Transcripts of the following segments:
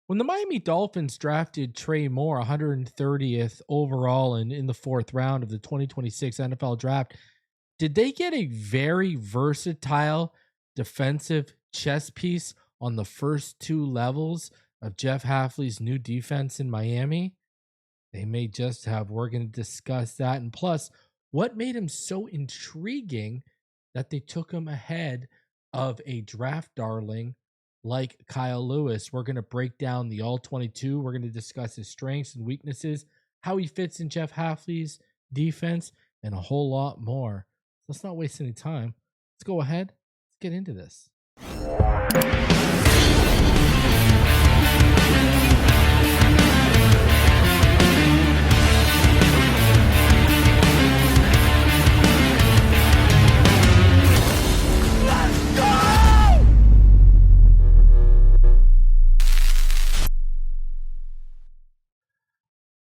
When the Miami Dolphins drafted Trey Moore 130th overall and in the fourth round of the 2026 NFL draft, did they get a very versatile defensive chess piece on the first two levels of Jeff Hafley's new defense in Miami? They may just have. We're going to discuss that. And plus, what made him so intriguing that they took him ahead of a draft darling like Kyle Lewis? We're going to break down the all 22. We're going to discuss his strengths and weaknesses, how he fits in Jeff Hafley's defense, and a whole lot more. Let's not waste any time. Let's go ahead. Let's get into this.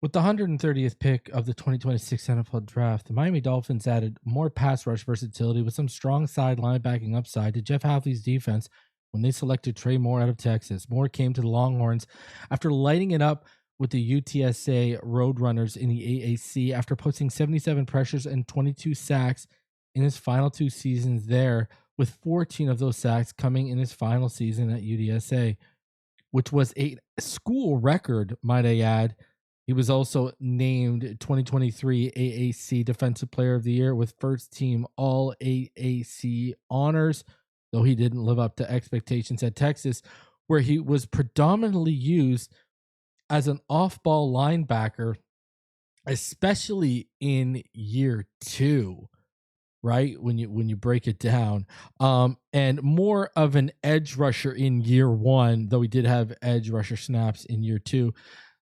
With the 130th pick of the 2026 NFL Draft, the Miami Dolphins added more pass rush versatility with some strong side linebacking upside to Jeff Hafley's defense when they selected Trey Moore out of Texas. Moore came to the Longhorns after lighting it up with the UTSA Roadrunners in the AAC after posting 77 pressures and 22 sacks in his final two seasons there, with 14 of those sacks coming in his final season at UTSA, which was a school record, might I add. He was also named 2023 AAC Defensive Player of the Year with first team All AAC honors, though he didn't live up to expectations at Texas, where he was predominantly used as an off-ball linebacker, especially in year two, right? When you break it down, and more of an edge rusher in year one, though he did have edge rusher snaps in year two.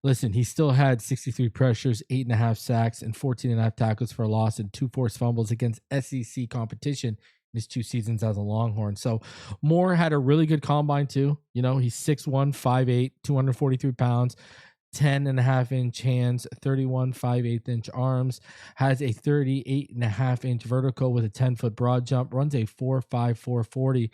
Listen, he still had 63 pressures, 8.5 sacks, and 14.5 tackles for a loss and 2 forced fumbles against SEC competition in his 2 seasons as a Longhorn. So Moore had a really good combine too. You know, he's 6'1", 5'8", 243 pounds, 10.5-inch hands, 31 5/8-inch arms, has a 38.5-inch vertical with a 10-foot broad jump, runs a 4.5 440,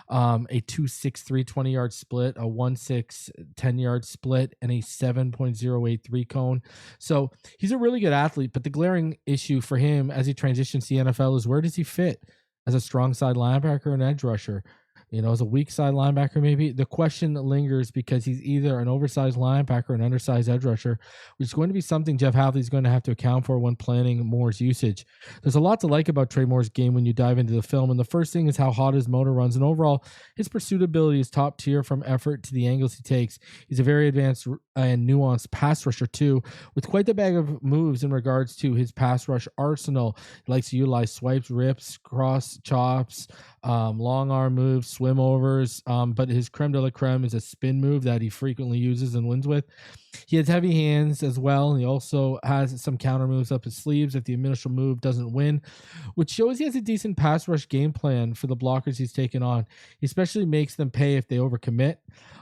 a 2.63 20-yard split, a 1.6 10-yard split, and a 7.083 cone. So he's a really good athlete, but the glaring issue for him as he transitions to the NFL is, where does he fit as a strong side linebacker and edge rusher? You know, as a weak side linebacker, maybe. The question lingers because he's either an oversized linebacker or an undersized edge rusher, which is going to be something Jeff Hafley is going to have to account for when planning Moore's usage. There's a lot to like about Trey Moore's game when you dive into the film, and the first thing is how hot his motor runs, and overall, his pursuit ability is top tier from effort to the angles he takes. He's a very advanced and nuanced pass rusher too, with quite the bag of moves in regards to his pass rush arsenal. He likes to utilize swipes, rips, cross chops, long arm moves, swim overs, but his creme de la creme is a spin move that he frequently uses and wins with. He has heavy hands as well, and he also has some counter moves up his sleeves if the initial move doesn't win, which shows he has a decent pass rush game plan for the blockers he's taken on. He especially makes them pay if they overcommit.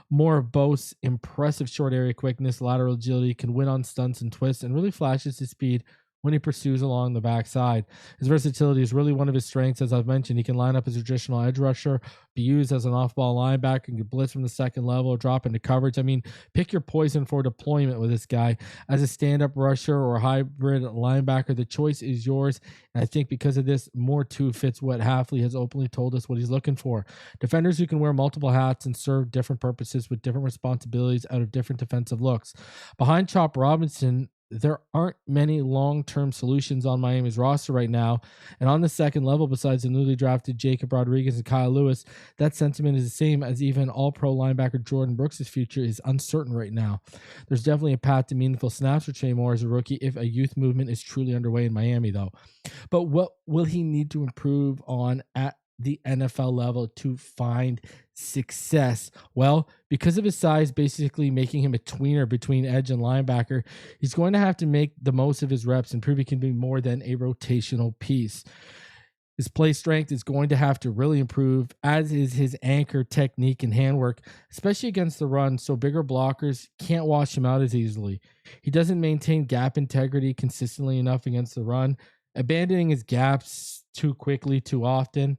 Moore boasts impressive short area quickness, lateral agility, can win on stunts and twists, and really flashes his speed when he pursues along the backside. His versatility is really one of his strengths. As I've mentioned, he can line up as a traditional edge rusher, be used as an off-ball linebacker, and can blitz from the second level, drop into coverage. I mean, pick your poison for deployment with this guy. As a stand-up rusher or hybrid linebacker, the choice is yours. And I think because of this, Moore too fits what Hafley has openly told us what he's looking for. Defenders who can wear multiple hats and serve different purposes with different responsibilities out of different defensive looks. Behind Chop Robinson, there aren't many long-term solutions on Miami's roster right now. And on the second level, besides the newly drafted Jacob Rodriguez and Kyle Lewis, that sentiment is the same as even all-pro linebacker Jordan Brooks' future is uncertain right now. There's definitely a path to meaningful snaps for Trey Moore as a rookie if a youth movement is truly underway in Miami, though. But what will he need to improve on at the NFL level to find success? Well, because of his size, basically making him a tweener between edge and linebacker, he's going to have to make the most of his reps and prove he can be more than a rotational piece. His play strength is going to have to really improve, as is his anchor technique and handwork, especially against the run, so bigger blockers can't wash him out as easily. He doesn't maintain gap integrity consistently enough against the run, abandoning his gaps too quickly, too often.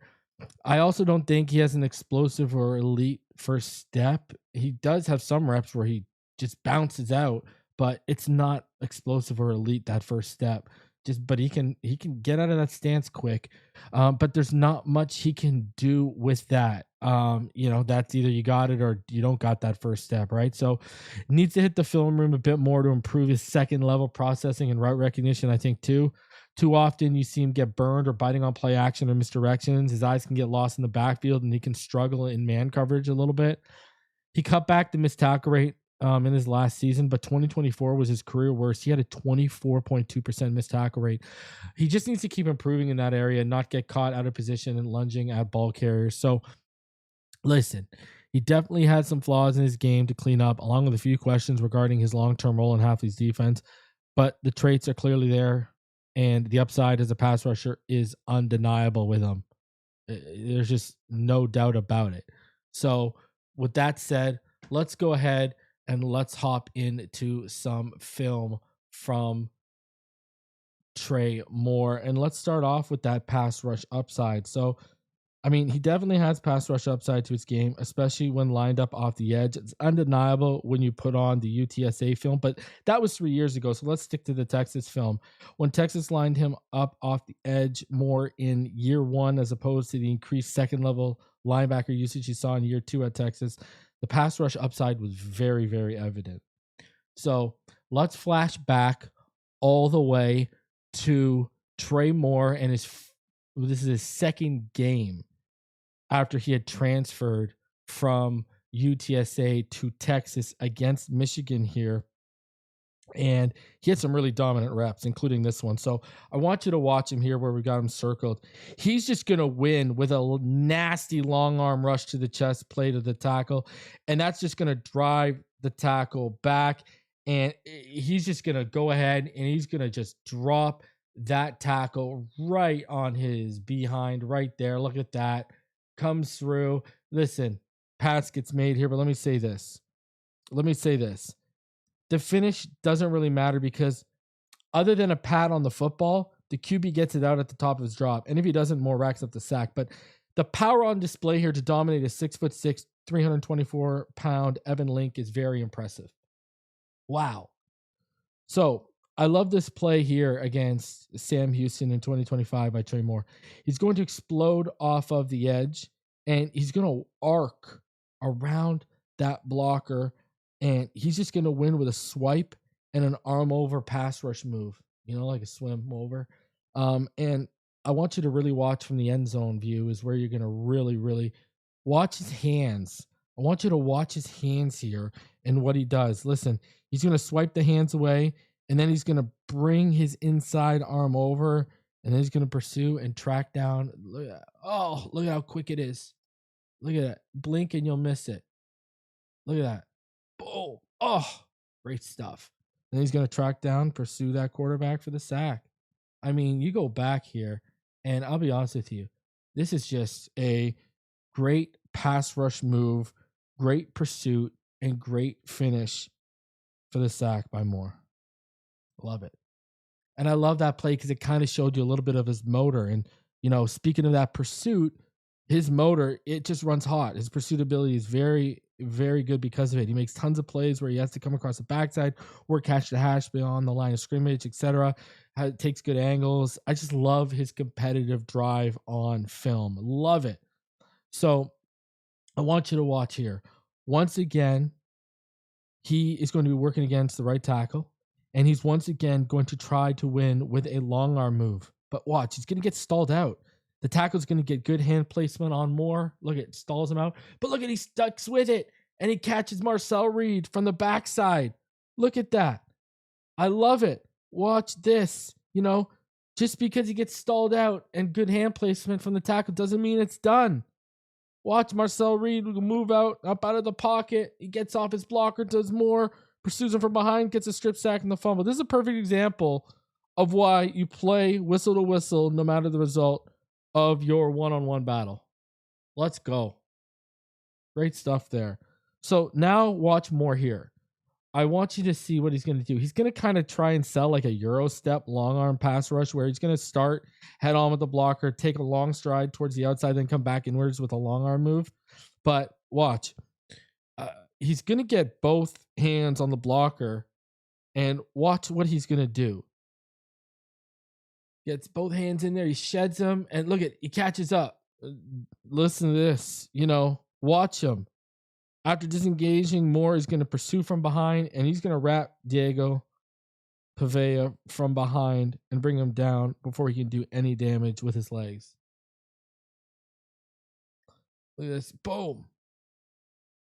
I also don't think he has an explosive or elite first step. He does have some reps where he just bounces out, but it's not explosive or elite that first step. But he can get out of that stance quick. But there's not much he can do with that. That's either you got it or you don't got that first step, right? So needs to hit the film room a bit more to improve his second level processing and route recognition, I think, too. Too often you see him get burned or biting on play action or misdirections. His eyes can get lost in the backfield and he can struggle in man coverage a little bit. He cut back the missed tackle rate in his last season, but 2024 was his career worst. He had a 24.2% missed tackle rate. He just needs to keep improving in that area and not get caught out of position and lunging at ball carriers. So listen, he definitely had some flaws in his game to clean up, along with a few questions regarding his long-term role in Hafley's defense, but the traits are clearly there, and the upside as a pass rusher is undeniable with him. There's just no doubt about it. So with that said, let's go ahead and let's hop into some film from Trey Moore. And let's start off with that pass rush upside. So, I mean, he definitely has pass rush upside to his game, especially when lined up off the edge. It's undeniable when you put on the UTSA film, but that was 3 years ago. So let's stick to the Texas film. When Texas lined him up off the edge more in year one, as opposed to the increased second level linebacker usage he saw in year two at Texas, the pass rush upside was very, very evident. So let's flash back all the way to Trey Moore and this is his second game after he had transferred from UTSA to Texas against Michigan here. And he had some really dominant reps, including this one. So I want you to watch him here where we got him circled. He's just going to win with a nasty long arm rush to the chest plate of the tackle. And that's just going to drive the tackle back. And he's just going to go ahead and he's going to just drop that tackle right on his behind right there. Look at that. Comes through. Listen, pass gets made here, but let me say this. The finish doesn't really matter because other than a pat on the football, the QB gets it out at the top of his drop. And if he doesn't, more racks up the sack. But the power on display here to dominate a 6'6", 324-pound Evan Link is very impressive. Wow. So I love this play here against Sam Houston in 2025 by Trey Moore. He's going to explode off of the edge, and he's going to arc around that blocker, and he's just going to win with a swipe and an arm over pass rush move, like a swim over. And I want you to really watch from the end zone view is where you're going to really, really watch his hands. I want you to watch his hands here and what he does. Listen, he's going to swipe the hands away, and then he's going to bring his inside arm over, and then he's going to pursue and track down. Look at how quick it is. Look at that. Blink and you'll miss it. Look at that. Oh, great stuff. And he's going to track down, pursue that quarterback for the sack. I mean, you go back here, and I'll be honest with you. This is just a great pass rush move, great pursuit, and great finish for the sack by Moore. Love it. And I love that play because it kind of showed you a little bit of his motor. And, speaking of that pursuit, his motor, it just runs hot. His pursuit ability is very, very good because of it. He makes tons of plays where he has to come across the backside, work catch to hash beyond the line of scrimmage, etc. Takes good angles. I just love his competitive drive on film. Love it. So I want you to watch here. Once again, he is going to be working against the right tackle. And he's once again going to try to win with a long arm move. But watch, he's going to get stalled out. The tackle's going to get good hand placement on Moore. Look, it stalls him out. But look at, he stucks with it. And he catches Marcel Reed from the backside. Look at that. I love it. Watch this. Just because he gets stalled out and good hand placement from the tackle doesn't mean it's done. Watch Marcel Reed move up out of the pocket. He gets off his blocker, does more. Pursues him from behind, gets a strip sack and the fumble. This is a perfect example of why you play whistle to whistle no matter the result of your one-on-one battle. Let's go. Great stuff there. So now watch Moore here. I want you to see what he's going to do. He's going to kind of try and sell like a Euro step long arm pass rush where he's going to start head on with the blocker, take a long stride towards the outside, then come back inwards with a long arm move. But watch. he's going to get both hands on the blocker, and watch what he's going to do. Gets both hands in there, he sheds him, and look at, he catches up. Listen to this, watch him. After disengaging, Moore is going to pursue from behind, and he's going to wrap Diego Pavea from behind and bring him down before he can do any damage with his legs. Look at this. Boom.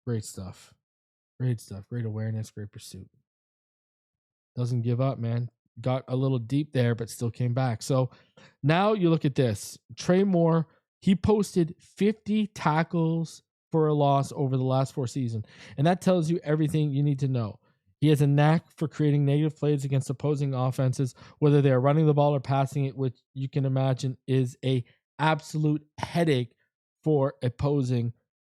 Great stuff. Great stuff. Great awareness. Great pursuit. Doesn't give up, man. Got a little deep there, but still came back. So now you look at this. Trey Moore, he posted 50 tackles for a loss over the last 4 seasons. And that tells you everything you need to know. He has a knack for creating negative plays against opposing offenses, whether they are running the ball or passing it, which you can imagine is a absolute headache for opposing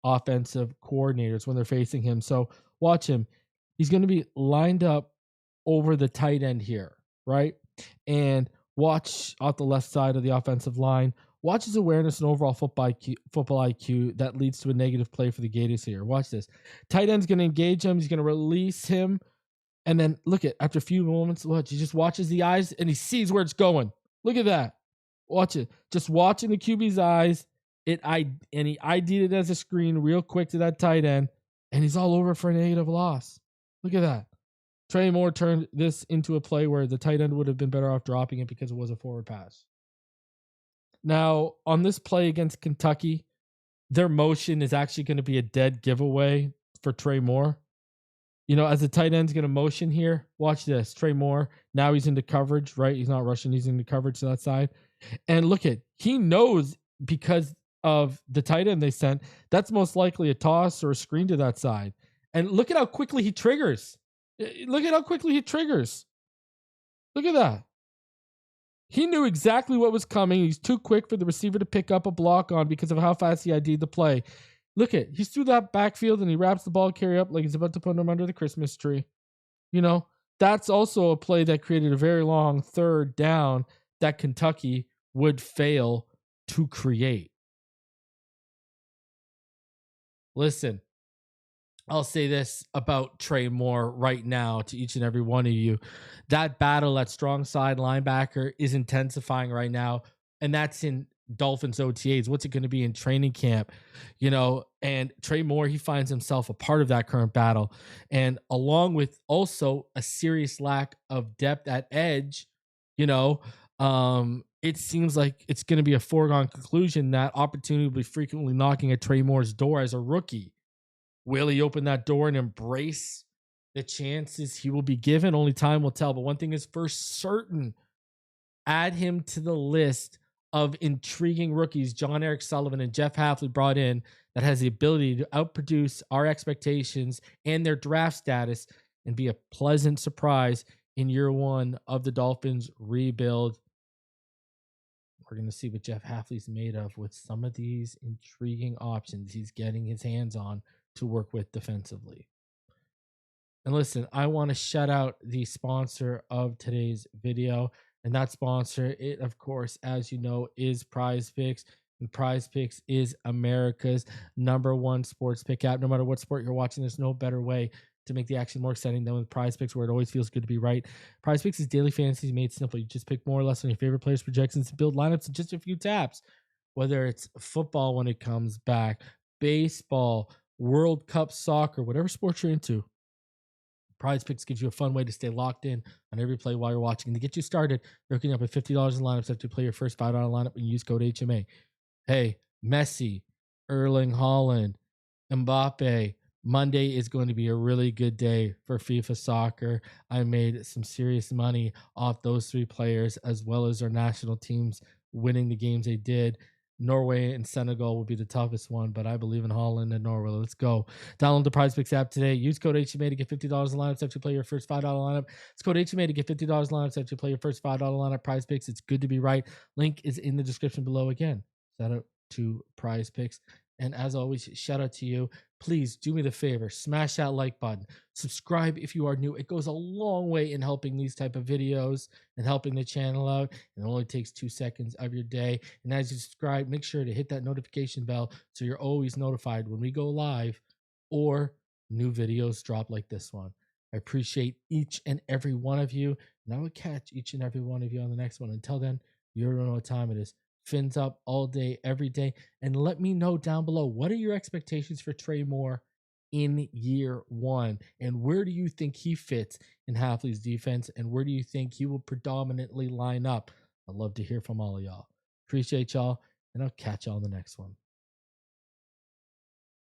offensive coordinators when they're facing him. So watch him. He's going to be lined up over the tight end here, right? And watch off the left side of the offensive line. Watch his awareness and overall football IQ that leads to a negative play for the Gators here. Watch this. Tight end's going to engage him. He's going to release him. And then look at, after a few moments, watch, he just watches the eyes and he sees where it's going. Look at that. Watch it. Just watching the QB's eyes. And he ID'd it as a screen real quick to that tight end. And he's all over for a negative loss. Look at that. Trey Moore turned this into a play where the tight end would have been better off dropping it because it was a forward pass. Now, on this play against Kentucky, their motion is actually going to be a dead giveaway for Trey Moore. As the tight end's going to motion here, watch this. Trey Moore, now he's into coverage, right? He's not rushing. He's into coverage to that side. And look at, he knows because of the tight end they sent, that's most likely a toss or a screen to that side. And look at how quickly he triggers. Look at how quickly he triggers. Look at that. He knew exactly what was coming. He's too quick for the receiver to pick up a block on because of how fast he ID'd the play. Look at, he's through that backfield and he wraps the ball carry up like he's about to put him under the Christmas tree. That's also a play that created a very long third down that Kentucky would fail to create. Listen, I'll say this about Trey Moore right now to each and every one of you. That battle at strong side linebacker is intensifying right now, and that's in Dolphins OTAs. What's it going to be in training camp? And Trey Moore, he finds himself a part of that current battle. And along with also a serious lack of depth at edge, it seems like it's going to be a foregone conclusion that opportunity will be frequently knocking at Trey Moore's door as a rookie. Will he open that door and embrace the chances he will be given? Only time will tell. But one thing is for certain, add him to the list of intriguing rookies John Eric Sullivan and Jeff Hafley brought in that has the ability to outproduce our expectations and their draft status and be a pleasant surprise in year one of the Dolphins rebuild. We're going to see what Jeff Hafley's made of with some of these intriguing options he's getting his hands on to work with defensively. And listen, I want to shout out the sponsor of today's video. And that sponsor, it of course, as you know, is PrizePicks. And PrizePicks is America's #1 sports pick app. No matter what sport you're watching, there's no better way to make the action more exciting than with PrizePicks, where it always feels good to be right. PrizePicks is daily fantasy made simple. You just pick more or less on your favorite players' projections and build lineups in just a few taps. Whether it's football when it comes back, baseball, World Cup soccer, whatever sport you're into, PrizePicks gives you a fun way to stay locked in on every play while you're watching. And to get you started, they're hooking up at $50 in lineups after you play your first $5 lineup and use code HMA. Hey, Messi, Erling Haaland, Mbappe. Monday is going to be a really good day for FIFA soccer. I made some serious money off those 3 players, as well as our national teams winning the games they did. Norway and Senegal will be the toughest one, but I believe in Holland and Norway. Let's go. Download the PrizePicks app today. Use code HMA to get $50 in lineups after you play your first $5 lineup. It's code HMA to get $50 in lineups after you play your first $5 lineup. PrizePicks, it's good to be right. Link is in the description below. Again, shout out to PrizePicks. And as always, shout out to you. Please do me the favor, smash that like button. Subscribe if you are new. It goes a long way in helping these type of videos and helping the channel out. It only takes 2 seconds of your day. And as you subscribe, make sure to hit that notification bell so you're always notified when we go live or new videos drop like this one. I appreciate each and every one of you, and I will catch each and every one of you on the next one. Until then, you already know what time it is. Fins up all day, every day. And let me know down below, what are your expectations for Trey Moore in year one? And where do you think he fits in Hafley's defense? And where do you think he will predominantly line up? I'd love to hear from all of y'all. Appreciate y'all, and I'll catch y'all on the next one.